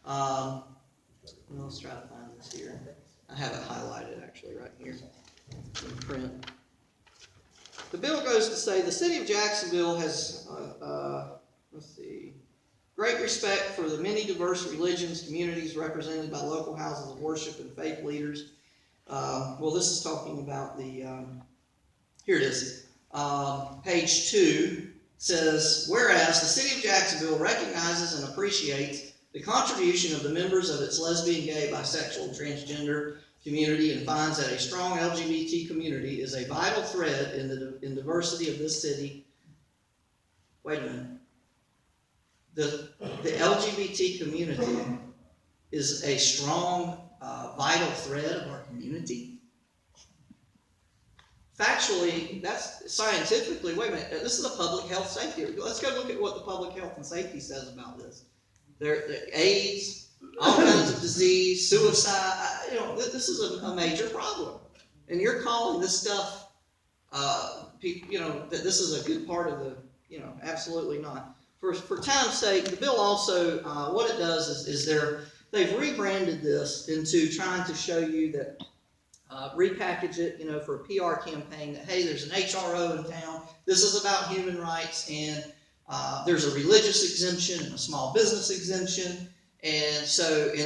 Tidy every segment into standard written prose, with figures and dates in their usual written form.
Well, let's try to find this here. I have it highlighted actually right here in print. The bill goes to say the city of Jacksonville has, great respect for the many diverse religions, communities represented by local houses of worship and faith leaders. Well, this is talking about the, here it is. Page 2 says, whereas the city of Jacksonville recognizes and appreciates the contribution of the members of its lesbian, gay, bisexual, and transgender community and finds that a strong LGBT community is a vital thread in the diversity of this city. Wait a minute. The LGBT community is a strong, vital thread of our community. Factually, that's scientifically, wait a minute, this is a public health safety. Let's go look at what the public health and safety says about this. AIDS, all kinds of disease, suicide, this is a major problem. And you're calling this stuff, that this is a good part of the, absolutely not. For time's sake, the bill also, what it does is they've rebranded this into trying to show you that, repackage it, for a PR campaign that, hey, there's an HRO in town, this is about human rights, and there's a religious exemption and a small business exemption, and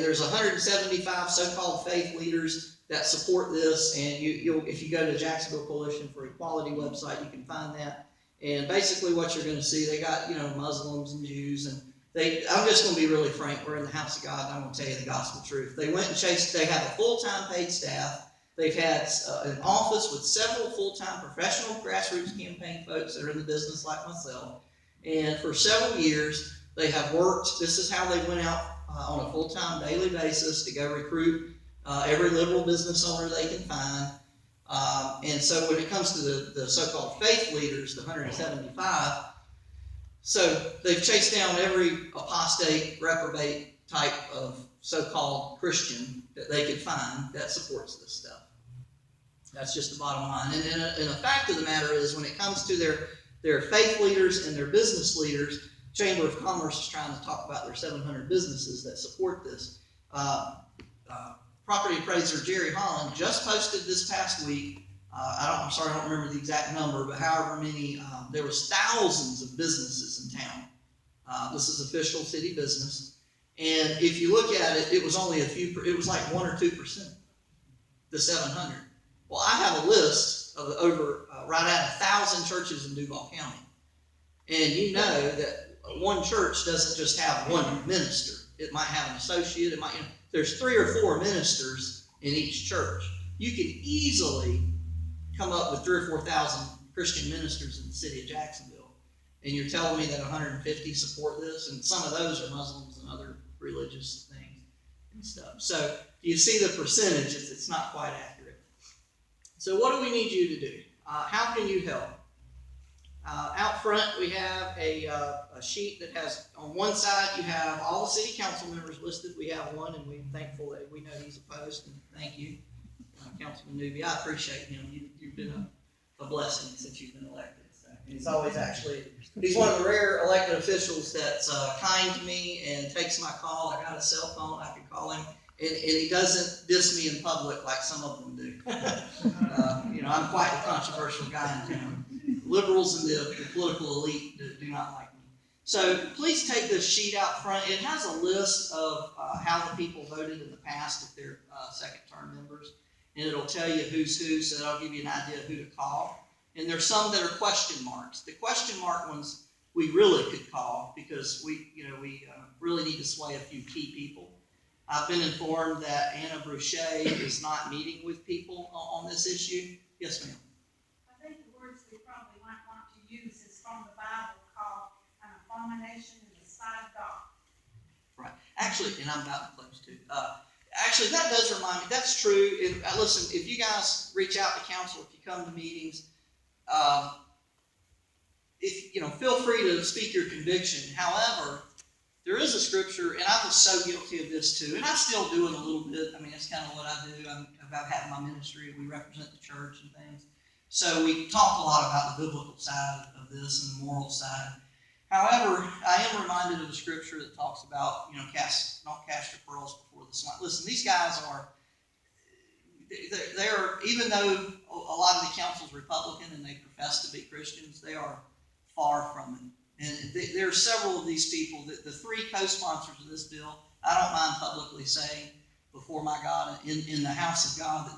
there's 175 so-called faith leaders that support this, and if you go to the Jacksonville Coalition for Equality website, you can find that. And basically what you're going to see, they got, Muslims and Jews, and I'm just going to be really frank, we're in the house of God, and I'm going to tell you the gospel truth. They went and they have a full-time paid staff. They've had an office with several full-time professional grassroots campaign folks that are in the business like myself. And for several years, they have worked, this is how they went out on a full-time daily basis to go recruit every liberal business owner they can find. And so when it comes to the so-called faith leaders, the 175, so they've chased down every apostate, reprobate type of so-called Christian that they could find that supports this stuff. That's just the bottom line. And the fact of the matter is, when it comes to their faith leaders and their business leaders, Chamber of Commerce is trying to talk about their 700 businesses that support this. Property appraiser Jerry Holland just posted this past week, I don't remember the exact number, but however many, there was thousands of businesses in town. This is official city business. And if you look at it, it was only it was like 1 or 2%, the 700. Well, I have a list of over right at 1,000 churches in Duval County. And you know that one church doesn't just have one minister. It might have an associate, there's 3 or 4 ministers in each church. You can easily come up with 3,000 or 4,000 Christian ministers in the city of Jacksonville. And you're telling me that 150 support this, and some of those are Muslims and other religious things and stuff. So you see the percentage, it's not quite accurate. So what do we need you to do? How can you help? Out front we have a sheet that has, on one side you have all the city council members listed. We have one, and we're thankful that we know he's opposed, and thank you, Councilman Newby. I appreciate him. You've been a blessing since you've been elected. So. He's always he's one of the rare elected officials that's kind to me and takes my call. I got a cell phone, I can call him, and he doesn't diss me in public like some of them do. I'm quite a controversial guy in town. Liberals and the political elite do not like me. So please take this sheet out front. It has a list of how the people voted in the past if they're second-term members. And it'll tell you who's who, so that'll give you an idea of who to call. And there's some that are question marks. The question mark ones we really could call because we really need to sway a few key people. I've been informed that Anna Bruchet is not meeting with people on this issue. Yes, ma'am. I think the words we probably might want to use is from the Bible called an abomination in the sight of God. Right. Actually, and I'm about to close too. Actually, that does remind me. That's true. And listen, if you guys reach out to council, if you come to meetings, feel free to speak your conviction. However, there is a scripture, and I was so guilty of this too, and I still do it a little bit. I mean, it's kind of what I do. I'm about having my ministry. We represent the church and things. So we talk a lot about the biblical side of this and the moral side. However, I am reminded of a scripture that talks about, don't cast your pearls before the swine. Listen, these guys they're, even though a lot of the council's Republican and they profess to be Christians, they are far from it. And there are several of these people, the three co-sponsors of this bill, I don't mind publicly saying before my God in the house of God that